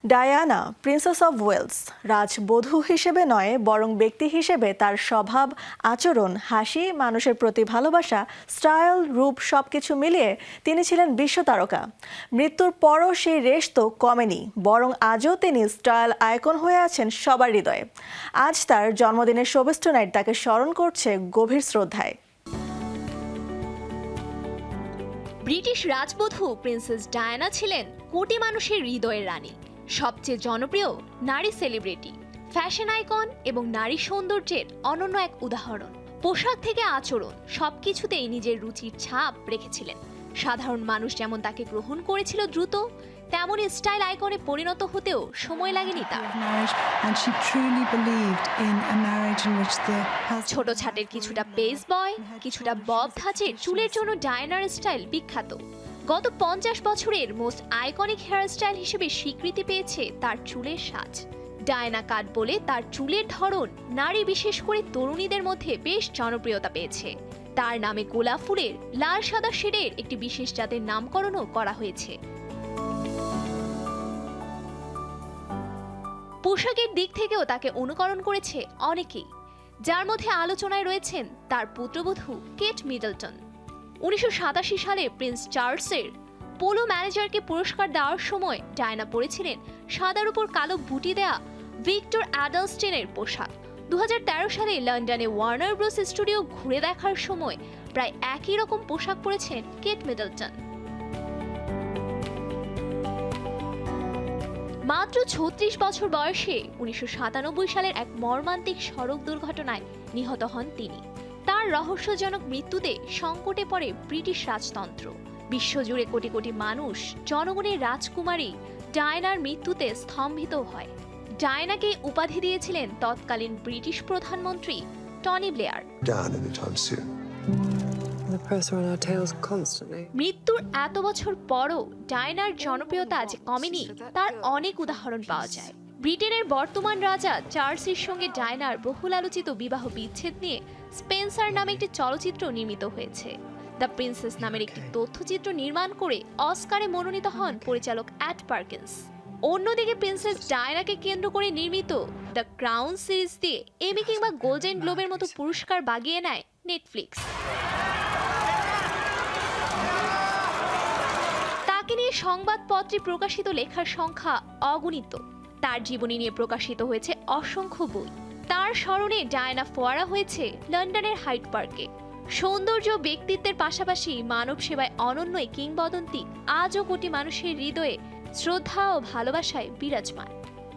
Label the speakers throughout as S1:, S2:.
S1: Diana princess of Wales রাজবধূ হিসেবে নয় বরং ব্যক্তি হিসেবে তার স্বভাব, আচরণ, হাসি, মানুষের প্রতি ভালোবাসা, স্টাইল, রূপ সবকিছু মিলিয়ে তিনি ছিলেন বিশ্বতারকা। মৃত্যুর পরও সেই রেশ তো কমেনি, বরং আজও তিনি স্টাইল আইকন হয়ে আছেন সবার হৃদয়ে। আজ তার জন্মদিনের শোবিজ টুনাইট তাকে স্মরণ করছে গভীর শ্রদ্ধায়।
S2: ব্রিটিশ রাজবধূ প্রিন্সেস ডায়ানা ছিলেন কোটি মানুষের হৃদয়ের রানী, সবচেয়ে জনপ্রিয় নারী সেলিব্রিটি, ফ্যাশন আইকন এবং নারী সৌন্দর্যের অনন্য এক উদাহরণ। পোশাক থেকে আচরণ সবকিছুতেই নিজের রুচির ছাপ রেখেছিলেন। সাধারণ মানুষ যেমন তাকে গ্রহণ করেছিল দ্রুত, তেমনই স্টাইল আইকনে পরিণত হতেও সময় লাগেনি তার। ছোট ছাটের কিছুটা পেস বয়, কিছুটা বব ধাঁচের চুলের জন্য ডায়ানার স্টাইল বিখ্যাত। গত 50 বছরের মোস্ট আইকনিক হেয়ার স্টাইল হিসেবে স্বীকৃতি পেয়েছে তার চুলের সাজ। ডায়ানা কাট বলে তার চুলের ধরন নারী, বিশেষ করে তরুণীদের মধ্যে বেশ জনপ্রিয়তা পেয়েছে। তার নামে গোলাপ ফুলের লাল সাদা শেডের একটি বিশেষ জাতের নামকরণও করা হয়েছে। পোশাকের দিক থেকেও তাকে অনুকরণ করেছে অনেকেই, যার মধ্যে আলোচনায় রয়েছেন তার পুত্রবধূ কেট মিডলটন। 1987 সালে প্রিন্স চার্লসের পোলো ম্যানেজারকে পুরস্কার দেওয়ার সময় ডায়ানা পরেছিলেন সাদার উপর কালো বুটি দেয়া ভিক্টর অ্যাডালস্টেনের পোশাক। 2013 সালে লন্ডনে ওয়ার্নার ব্রোস স্টুডিও ঘুরে দেখার সময় প্রায় একই রকম পোশাক পরেছেন কেট মিডলটন। মাত্র 36 বছর বয়সে 1997 সালের এক মর্মান্তিক সড়ক দুর্ঘটনায় নিহত হন তিনি। তার রহস্যজনক মৃত্যুতে সংকটে পড়ে ব্রিটিশ রাজতন্ত্র। বিশ্বজুড়ে কোটি কোটি মানুষ জনগণের রাজকুমারী ডায়ানার মৃত্যুতে স্তম্ভিত হয়। ডায়ানাকে উপাধি দিয়েছিলেন তৎকালীন ব্রিটিশ প্রধানমন্ত্রী টনি ব্লেয়ার। মৃত্যুর এত বছর পরও ডায়ানার জনপ্রিয়তা আজ কমেনি, তার অনেক উদাহরণ পাওয়া যায়। ব্রিটেনের বর্তমান রাজা চার্লসের সঙ্গে ডায়ানার বহুল আলোচিত বিবাহ বিচ্ছেদ নিয়ে স্পেন্সার নামে একটি চলচ্চিত্র নির্মিত হয়েছে। দ্য প্রিন্সেস নামের একটি তথ্যচিত্র নির্মাণ করে অস্কারে মনোনীত হন পরিচালক অ্যাড পার্কিন্স। অন্যদিকে প্রিন্সেস ডায়ানাকে কেন্দ্র করে নির্মিত দ্য ক্রাউন সিরিজ দিয়ে এমি কিংবা গোল্ডেন গ্লোবের মতো পুরস্কার বাগিয়ে নেয় নেটফ্লিক্স। তাকে নিয়ে সংবাদপত্রে প্রকাশিত লেখার সংখ্যা অগণিত। তার জীবনী নিয়ে প্রকাশিত হয়েছে অসংখ্য বই। তার স্মরণে ডায়ানা ফোয়ারা হয়েছে লন্ডনের হাইড পার্কে। সৌন্দর্য, ব্যক্তিত্বের পাশাপাশি মানব সেবায় অনন্য এই কিংবদন্তি আজও কোটি মানুষের হৃদয়ে শ্রদ্ধা ও ভালোবাসায় বিরাজমান।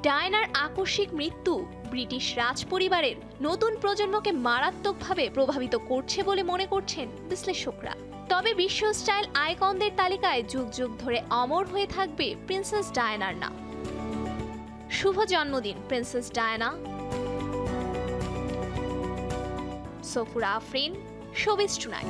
S2: ডায়ানার আকস্মিক মৃত্যু ব্রিটিশ রাজপরিবারের নতুন প্রজন্মকে মারাত্মকভাবে প্রভাবিত করছে বলে মনে করছেন বিশ্লেষকরা। তবে বিশ্ব স্টাইল আইকনদের তালিকায় যুগ যুগ ধরে অমর হয়ে থাকবে প্রিন্সেস ডায়ানার নাম। শুভ জন্মদিন princess Diana. Safura Afrin, showbiz tonight.